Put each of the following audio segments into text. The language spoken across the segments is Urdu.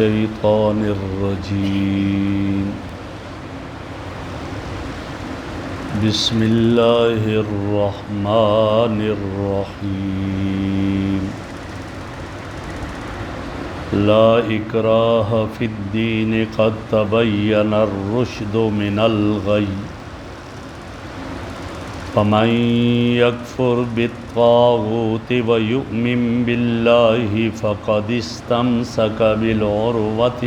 الشيطان الرجيم بسم الله الرحمن الرحيم لا إكراه في الدين قد تبين الرشد من الغي فمن يكفر بالطاغوت ويؤمن بالله فقد استمسك بالعروة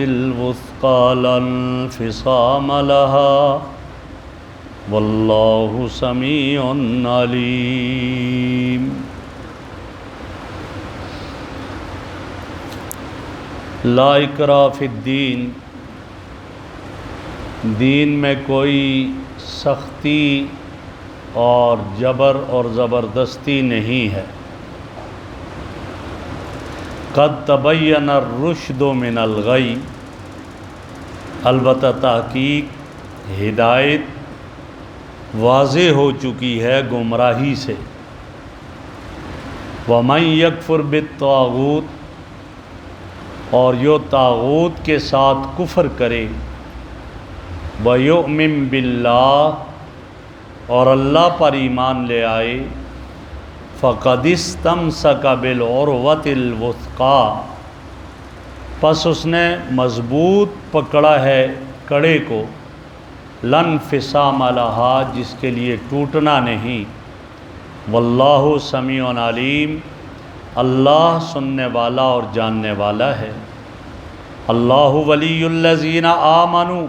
الوثقى لا انفصام لها والله سميع عليم لا اکراہ فی الدین، دین میں کوئی سختی اور جبر اور زبردستی نہیں ہے۔ قد تبین الرشد من الغی، البتہ تحقیق ہدایت واضح ہو چکی ہے گمراہی سے۔ ومن یکفر بالطاغوت، اور جو طاغوت کے ساتھ کفر کرے، وَيُؤْمِن بِاللَّهِ، اور اللہ پر ایمان لے آئے، فَقَدِ اسْتَمْسَكَ بِالْعُرْوَةِ الْوُثْقَىٰ، پس اس نے مضبوط پکڑا ہے کڑے کو، لَا انفصام لَهَا، جس کے لیے ٹوٹنا نہیں، واللہ سمیع علیم، اللہ سننے والا اور جاننے والا ہے۔ اللہ ولی الذین آمنوا،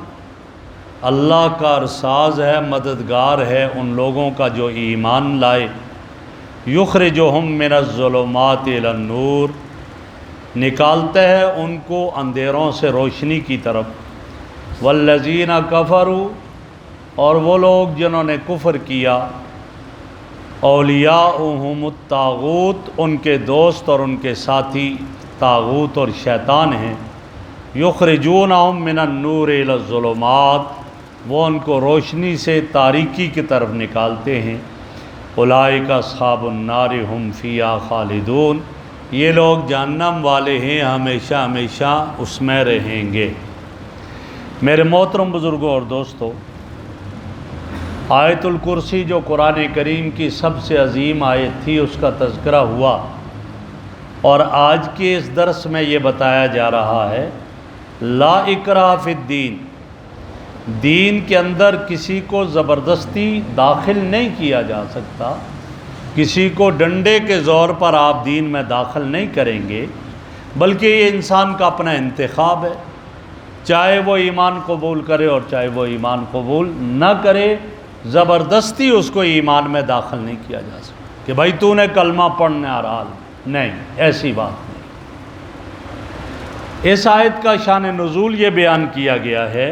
اللہ کارساز ہے، مددگار ہے ان لوگوں کا جو ایمان لائے، یخرجہم من الظلمات الی النور، نکالتے ہیں ان کو اندھیروں سے روشنی کی طرف، والذین کفروا، اور وہ لوگ جنہوں نے کفر کیا، اولیاؤہم الطاغوت، ان کے دوست اور ان کے ساتھی طاغوت اور شیطان ہیں، یخرجونہم من النور الی الظلمات، وہ ان کو روشنی سے تاریکی کی طرف نکالتے ہیں، اولئک اصحاب النار ہم فیہا خالدون، یہ لوگ جہنم والے ہیں، ہمیشہ ہمیشہ اس میں رہیں گے۔ میرے محترم بزرگوں اور دوستو، آیت الکرسی جو قرآن کریم کی سب سے عظیم آیت تھی، اس کا تذکرہ ہوا، اور آج کے اس درس میں یہ بتایا جا رہا ہے لا اکراہ فی الدین، دین کے اندر کسی کو زبردستی داخل نہیں کیا جا سکتا، کسی کو ڈنڈے کے زور پر آپ دین میں داخل نہیں کریں گے، بلکہ یہ انسان کا اپنا انتخاب ہے، چاہے وہ ایمان قبول کرے اور چاہے وہ ایمان قبول نہ کرے، زبردستی اس کو ایمان میں داخل نہیں کیا جا سکتا کہ بھائی تو نے کلمہ پڑھنے آ رہا، نہیں، ایسی بات نہیں۔ اس آیت کا شان نزول یہ بیان کیا گیا ہے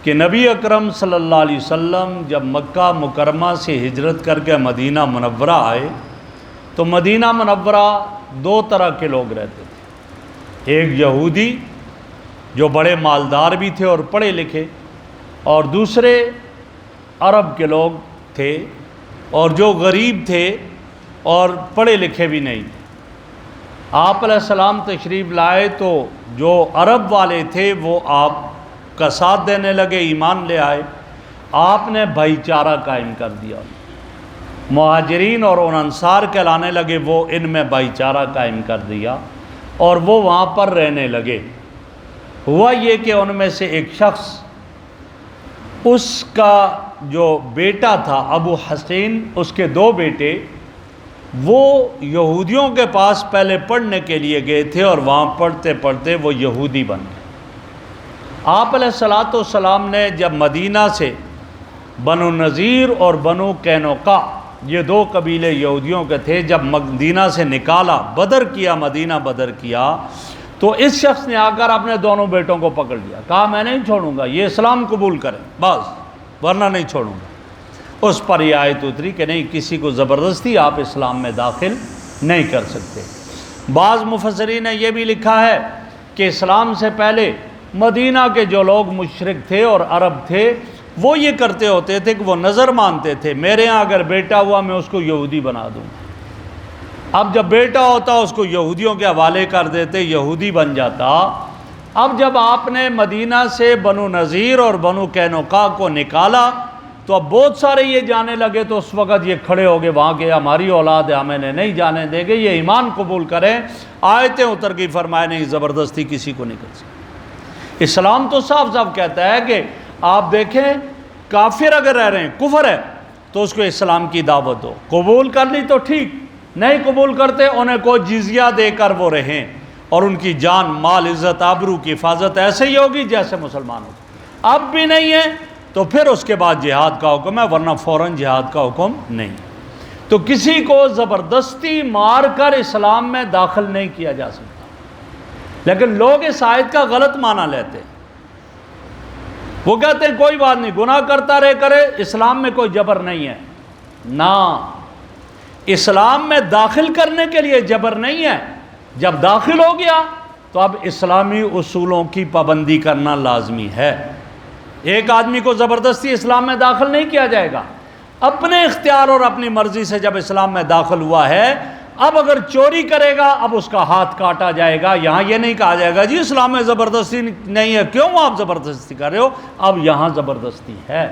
کہ نبی اکرم صلی اللہ علیہ وسلم جب مکہ مکرمہ سے ہجرت کر کے مدینہ منورہ آئے تو مدینہ منورہ دو طرح کے لوگ رہتے تھے، ایک یہودی جو بڑے مالدار بھی تھے اور پڑھے لکھے، اور دوسرے عرب کے لوگ تھے اور جو غریب تھے اور پڑھے لکھے بھی نہیں تھے۔ آپ علیہ السلام تشریف لائے تو جو عرب والے تھے وہ آپ کا ساتھ دینے لگے، ایمان لے آئے، آپ نے بھائی چارہ قائم کر دیا، مہاجرین اور انصار کہلانے لگے، وہ ان میں بھائی چارہ قائم کر دیا اور وہ وہاں پر رہنے لگے۔ ہوا یہ کہ ان میں سے ایک شخص، اس کا جو بیٹا تھا ابو حسین، اس کے دو بیٹے، وہ یہودیوں کے پاس پہلے پڑھنے کے لیے گئے تھے اور وہاں پڑھتے پڑھتے وہ یہودی بن گئے۔ آپ علیہ السلام نے جب مدینہ سے بنو نذیر اور بنو قینقاع، یہ دو قبیلے یہودیوں کے تھے، جب مدینہ سے نکالا، بدر کیا، مدینہ بدر کیا، تو اس شخص نے آ کر اپنے دونوں بیٹوں کو پکڑ لیا، کہا میں نہیں چھوڑوں گا، یہ اسلام قبول کریں بس، ورنہ نہیں چھوڑوں گا۔ اس پر یہ آیت اتری کہ نہیں، کسی کو زبردستی آپ اسلام میں داخل نہیں کر سکتے۔ بعض مفسرین نے یہ بھی لکھا ہے کہ اسلام سے پہلے مدینہ کے جو لوگ مشرک تھے اور عرب تھے، وہ یہ کرتے ہوتے تھے کہ وہ نظر مانتے تھے میرے ہاں اگر بیٹا ہوا میں اس کو یہودی بنا دوں. اب جب بیٹا ہوتا اس کو یہودیوں کے حوالے کر دیتے, یہودی بن جاتا. اب جب آپ نے مدینہ سے بنو نذیر اور بنو قینقاع کو نکالا تو اب بہت سارے یہ جانے لگے, تو اس وقت یہ کھڑے ہو گئے وہاں کے ہماری اولاد ہے, ہمیں نہیں جانے دیں گے, یہ ایمان قبول کریں. آیتیں اتر گئی, فرمایا نہیں زبردستی کسی کو نہیں کر سکتے. اسلام تو صاف صاف کہتا ہے کہ آپ دیکھیں کافر اگر رہ رہے ہیں, کفر ہے, تو اس کو اسلام کی دعوت دو. قبول کر لی تو ٹھیک, نہیں قبول کرتے انہیں کو جزیہ دے کر وہ رہیں, اور ان کی جان مال عزت آبرو کی حفاظت ایسے ہی ہوگی جیسے مسلمان ہوتے. اب بھی نہیں ہے تو پھر اس کے بعد جہاد کا حکم ہے, ورنہ فوراً جہاد کا حکم نہیں. تو کسی کو زبردستی مار کر اسلام میں داخل نہیں کیا جا سکتا. لیکن لوگ اس آیت کا غلط معنی لیتے ہیں. وہ کہتے ہیں کوئی بات نہیں, گناہ کرتا رہے کرے, اسلام میں کوئی جبر نہیں ہے. نہ, اسلام میں داخل کرنے کے لیے جبر نہیں ہے. جب داخل ہو گیا تو اب اسلامی اصولوں کی پابندی کرنا لازمی ہے. ایک آدمی کو زبردستی اسلام میں داخل نہیں کیا جائے گا. اپنے اختیار اور اپنی مرضی سے جب اسلام میں داخل ہوا ہے, اب اگر چوری کرے گا اب اس کا ہاتھ کاٹا جائے گا. یہاں یہ نہیں کہا جائے گا جی اسلام میں زبردستی نہیں ہے, کیوں آپ زبردستی کر رہے ہو. اب یہاں زبردستی ہے,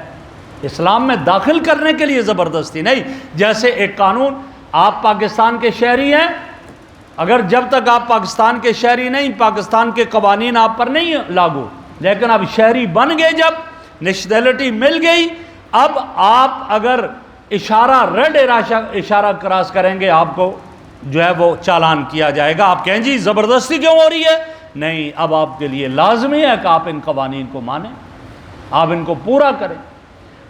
اسلام میں داخل کرنے کے لیے زبردستی نہیں. جیسے ایک قانون, آپ پاکستان کے شہری ہیں, اگر جب تک آپ پاکستان کے شہری نہیں, پاکستان کے قوانین آپ پر نہیں لاگو, لیکن اب شہری بن گئے, جب نیشنلٹی مل گئی, اب آپ اگر اشارہ ریڈ اشارہ کراس کریں گے آپ کو جو ہے وہ چالان کیا جائے گا. آپ کہیں جی زبردستی کیوں ہو رہی ہے, نہیں, اب آپ کے لیے لازمی ہے کہ آپ ان قوانین کو مانیں, آپ ان کو پورا کریں.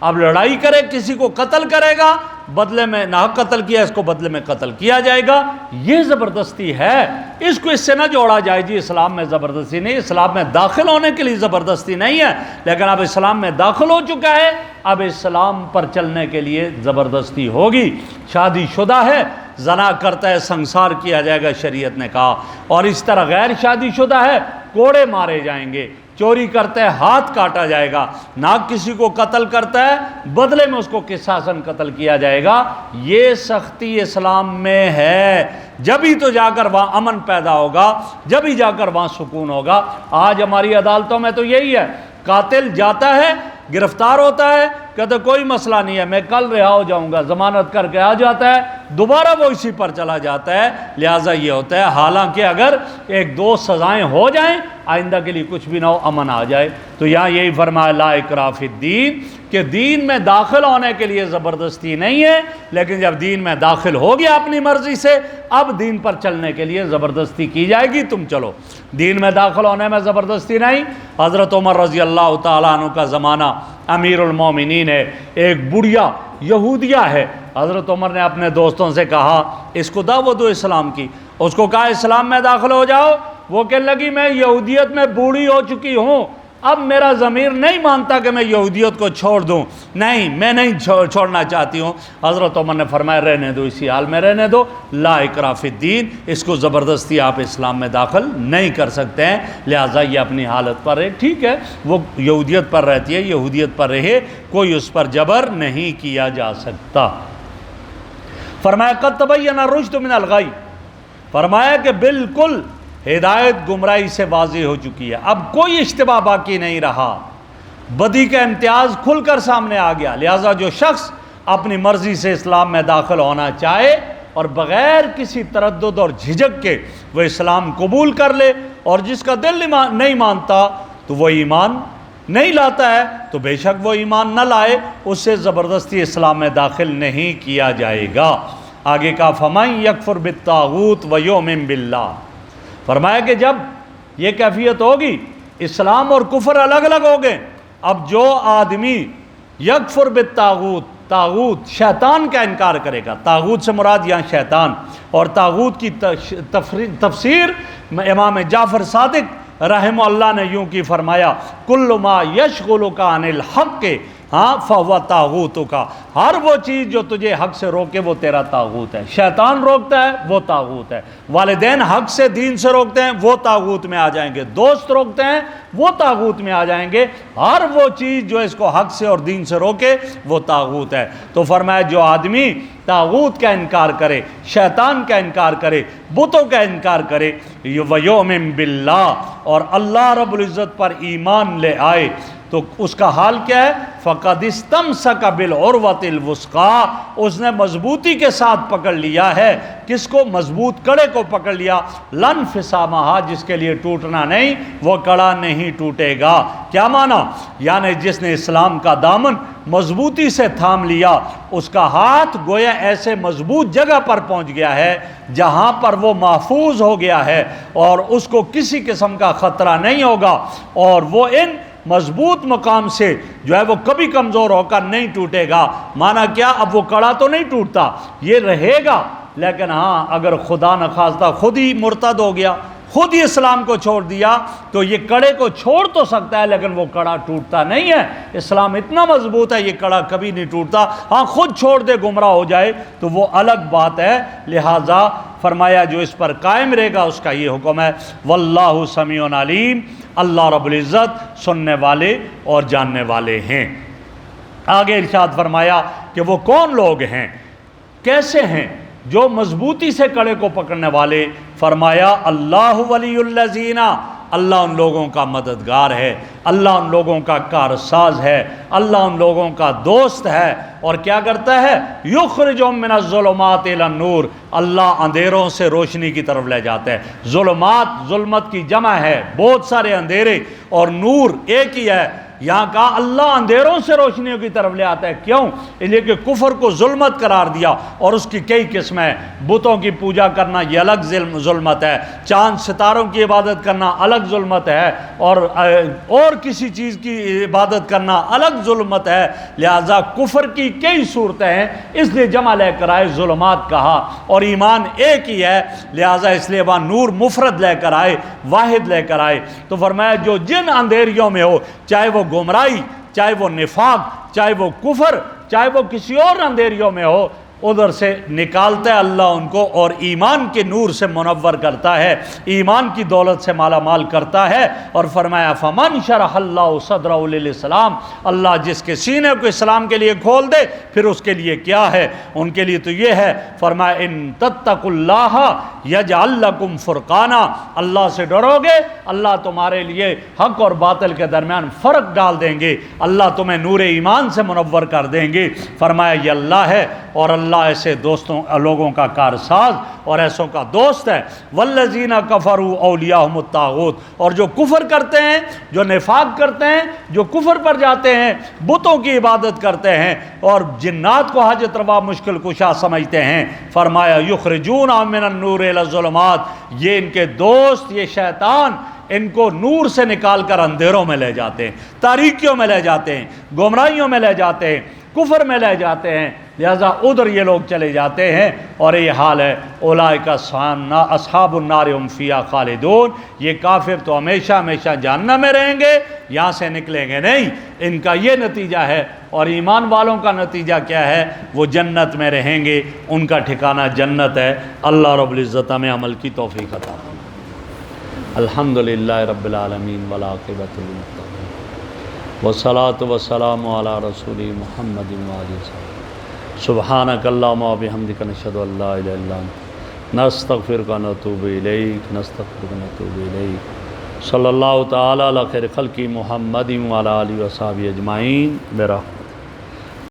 اب لڑائی کرے, کسی کو قتل کرے گا, بدلے میں ناحق قتل کیا, اس کو بدلے میں قتل کیا جائے گا. یہ زبردستی ہے. اس کو اس سے نہ جوڑا جائے جی اسلام میں زبردستی نہیں. اسلام میں داخل ہونے کے لیے زبردستی نہیں ہے, لیکن اب اسلام میں داخل ہو چکا ہے, اب اسلام پر چلنے کے لیے زبردستی ہوگی. شادی شدہ ہے, زنا کرتا ہے, سنسار کیا جائے گا, شریعت نے کہا. اور اس طرح غیر شادی شدہ ہے, کوڑے مارے جائیں گے. چوری کرتا ہے, ہاتھ کاٹا جائے گا. ناک کسی کو قتل کرتا ہے, بدلے میں اس کو قصاصاً قتل کیا جائے گا. یہ سختی اسلام میں ہے. جبھی تو جا کر وہاں امن پیدا ہوگا, جبھی جا کر وہاں سکون ہوگا. آج ہماری عدالتوں میں تو یہی ہے, قاتل جاتا ہے, گرفتار ہوتا ہے, کہتے کوئی مسئلہ نہیں ہے, میں کل رہا ہو جاؤں گا, ضمانت کر کے آ جاتا ہے, دوبارہ وہ اسی پر چلا جاتا ہے. لہٰذا یہ ہوتا ہے, حالانکہ اگر ایک دو سزائیں ہو جائیں, آئندہ کے لیے کچھ بھی نہ ہو, امن آ جائے. تو یہاں یہی فرمایا لا اکراہ فی الدین, کہ دین میں داخل ہونے کے لیے زبردستی نہیں ہے, لیکن جب دین میں داخل ہو گیا اپنی مرضی سے, اب دین پر چلنے کے لیے زبردستی کی جائے گی, تم چلو. دین میں داخل ہونے میں زبردستی نہیں. حضرت عمر رضی اللہ تعالیٰ عنہ کا زمانہ, امیر المومنین ہے, ایک بڑھیا یہودیہ ہے. حضرت عمر نے اپنے دوستوں سے کہا اس کو دعوت دو اسلام کی. اس کو کہا اسلام میں داخل ہو جاؤ. وہ کہنے لگی میں یہودیت میں بوڑھی ہو چکی ہوں, اب میرا ضمیر نہیں مانتا کہ میں یہودیت کو چھوڑ دوں, نہیں میں نہیں چھوڑنا چاہتی ہوں. حضرت عمر نے فرمایا رہنے دو, اسی حال میں رہنے دو, لا اکراہ فی الدین, اس کو زبردستی آپ اسلام میں داخل نہیں کر سکتے ہیں. لہٰذا یہ اپنی حالت پر ہے, ٹھیک ہے, وہ یہودیت پر رہتی ہے, یہودیت پر رہے, کوئی اس پر جبر نہیں کیا جا سکتا. فرمایا قد تبین الرشد من الغی, فرمایا کہ بالکل ہدایت گمراہی سے واضح ہو چکی ہے, اب کوئی اشتباہ باقی نہیں رہا, بدی کا امتیاز کھل کر سامنے آ گیا. لہٰذا جو شخص اپنی مرضی سے اسلام میں داخل ہونا چاہے اور بغیر کسی تردد اور جھجک کے وہ اسلام قبول کر لے, اور جس کا دل نہیں مانتا تو وہ ایمان نہیں لاتا ہے, تو بے شک وہ ایمان نہ لائے, اس سے زبردستی اسلام میں داخل نہیں کیا جائے گا. آگے کا فمن یکفر بالطاغوت ویؤمن باللہ, فرمایا کہ جب یہ کیفیت ہوگی, اسلام اور کفر الگ الگ ہو گئے, اب جو آدمی یکفر بالطاغوت, طاغوت شیطان کا انکار کرے گا, طاغوت سے مراد یہاں شیطان, اور طاغوت کی تفسیر امام جعفر صادق رحمہ اللہ نے یوں کی, فرمایا کل ما یشغلک عن الحق ہاں فہو طاغوت کا، ہر وہ چیز جو تجھے حق سے روکے وہ تیرا طاغوت ہے۔ شیطان روکتا ہے وہ طاغوت ہے، والدین حق سے دین سے روکتے ہیں وہ طاغوت میں آ جائیں گے، دوست روکتے ہیں وہ طاغوت میں آ جائیں گے، ہر وہ چیز جو اس کو حق سے اور دین سے روکے وہ طاغوت ہے۔ تو فرمایا جو آدمی طاغوت کا انکار کرے، شیطان کا انکار کرے، بتوں کا انکار کرے، وَيُؤْمِن بِاللَّهِ، اور اللہ رب العزت پر ایمان لے آئے، تو اس کا حال کیا ہے؟ فَقَدِ اسْتَمْسَكَ بِالْعُرْوَةِ الْوُثْقَىٰ، اس نے مضبوطی کے ساتھ پکڑ لیا ہے، کس کو؟ مضبوط کڑے کو پکڑ لیا، لَنْ انفصامَهَا، جس کے لیے ٹوٹنا نہیں، وہ کڑا نہیں ٹوٹے گا۔ کیا معنی؟ یعنی جس نے اسلام کا دامن مضبوطی سے تھام لیا، اس کا ہاتھ گویا ایسے مضبوط جگہ پر پہنچ گیا ہے جہاں پر وہ محفوظ ہو گیا ہے، اور اس کو کسی قسم کا خطرہ نہیں ہوگا، اور وہ ان مضبوط مقام سے جو ہے وہ کبھی کمزور ہو کر نہیں ٹوٹے گا۔ مانا کیا؟ اب وہ کڑا تو نہیں ٹوٹتا، یہ رہے گا، لیکن ہاں اگر خدا نخواستہ خود ہی مرتد ہو گیا، خود ہی اسلام کو چھوڑ دیا، تو یہ کڑے کو چھوڑ تو سکتا ہے لیکن وہ کڑا ٹوٹتا نہیں ہے۔ اسلام اتنا مضبوط ہے، یہ کڑا کبھی نہیں ٹوٹتا۔ ہاں خود چھوڑ دے، گمراہ ہو جائے تو وہ الگ بات ہے۔ لہٰذا فرمایا جو اس پر قائم رہے گا اس کا یہ حکم ہے۔ واللہ سمیع علیم، اللہ رب العزت سننے والے اور جاننے والے ہیں۔ آگے ارشاد فرمایا کہ وہ کون لوگ ہیں، کیسے ہیں جو مضبوطی سے کڑے کو پکڑنے والے؟ فرمایا اللہ ولی الذین، اللہ ان لوگوں کا مددگار ہے، اللہ ان لوگوں کا کارساز ہے، اللہ ان لوگوں کا دوست ہے، اور کیا کرتا ہے؟ یخرجہم من الظلمات الی النور، اللہ اندھیروں سے روشنی کی طرف لے جاتا ہے۔ ظلمات ظلمت کی جمع ہے، بہت سارے اندھیرے، اور نور ایک ہی ہے۔ یہاں کہا اللہ اندھیروں سے روشنیوں کی طرف لے آتا ہے، کیوں؟ اس لیے کہ کفر کو ظلمت قرار دیا، اور اس کی کئی قسمیں، بتوں کی پوجا کرنا یہ الگ ظلمت ہے، چاند ستاروں کی عبادت کرنا الگ ظلمت ہے، اور کسی چیز کی عبادت کرنا الگ ظلمت ہے۔ لہذا کفر کی کئی صورتیں ہیں، اس لیے جمع لے کر آئے، ظلمات کہا، اور ایمان ایک ہی ہے، لہذا اس لیے وہاں نور مفرد لے کر آئے، واحد لے کر آئے۔ تو فرمایا جو جن اندھیریوں میں ہو، چاہے وہ گمراہی، چاہے وہ نفاق، چاہے وہ کفر، چاہے وہ کسی اور اندھیریوں میں ہو، ادھر سے نکالتا ہے اللہ ان کو، اور ایمان کے نور سے منور کرتا ہے، ایمان کی دولت سے مالا مال کرتا ہے۔ اور فرمایا فمن شرح اللہ صدرہ للاسلام، اللہ جس کے سینے کو اسلام کے لیے کھول دے، پھر اس کے لیے کیا ہے؟ ان کے لیے تو یہ ہے، فرمایا ان تتقوا اللہ یجعل لکم فرقانا، اللہ سے ڈرو گے اللہ تمہارے لیے حق اور باطل کے درمیان فرق ڈال دیں گے، اللہ تمہیں نور ایمان سے منور کر دیں گے۔ فرمایا یہ اللہ ہے، اور اللہ ایسے دوستوں لوگوں کا کارساز اور ایسوں کا دوست ہے۔ والذین کفروا اولیاءہم الطاغوت، اور جو کفر کرتے ہیں، جو نفاق کرتے ہیں، جو کفر پر جاتے ہیں، بتوں کی عبادت کرتے ہیں، اور جنات کو حاجت روا مشکل کشا سمجھتے ہیں، فرمایا یخرجون من النور الی الظلمات، یہ ان کے دوست، یہ شیطان ان کو نور سے نکال کر اندھیروں میں لے جاتے ہیں، تاریکیوں میں لے جاتے ہیں، گمراہیوں میں لے جاتے ہیں، کفر میں لے جاتے ہیں، لہذا ادھر یہ لوگ چلے جاتے ہیں، اور یہ حال ہے۔ اولئک اصحاب النار هم فیہا خالدون، یہ کافر تو ہمیشہ ہمیشہ جہنم میں رہیں گے، یہاں سے نکلیں گے نہیں، ان کا یہ نتیجہ ہے۔ اور ایمان والوں کا نتیجہ کیا ہے؟ وہ جنت میں رہیں گے، ان کا ٹھکانہ جنت ہے۔ اللہ رب العزت ہمیں عمل کی توفیق عطا فرمائے۔ الحمدللہ رب العالمین والعاقبۃ للمتقین، والصلاۃ والسلام علی رسول محمد وآلہ وسلم۔ سبحانک اللہم وبحمدک، نشہد ان لا الہ الا انت، نستغفرک ونتوب الیک، نستغفرک ونتوب الیک۔ صلی اللہ تعالی علی خیر خلق محمد وعلی آلہ وصحبہ اجمعین برحمتہ۔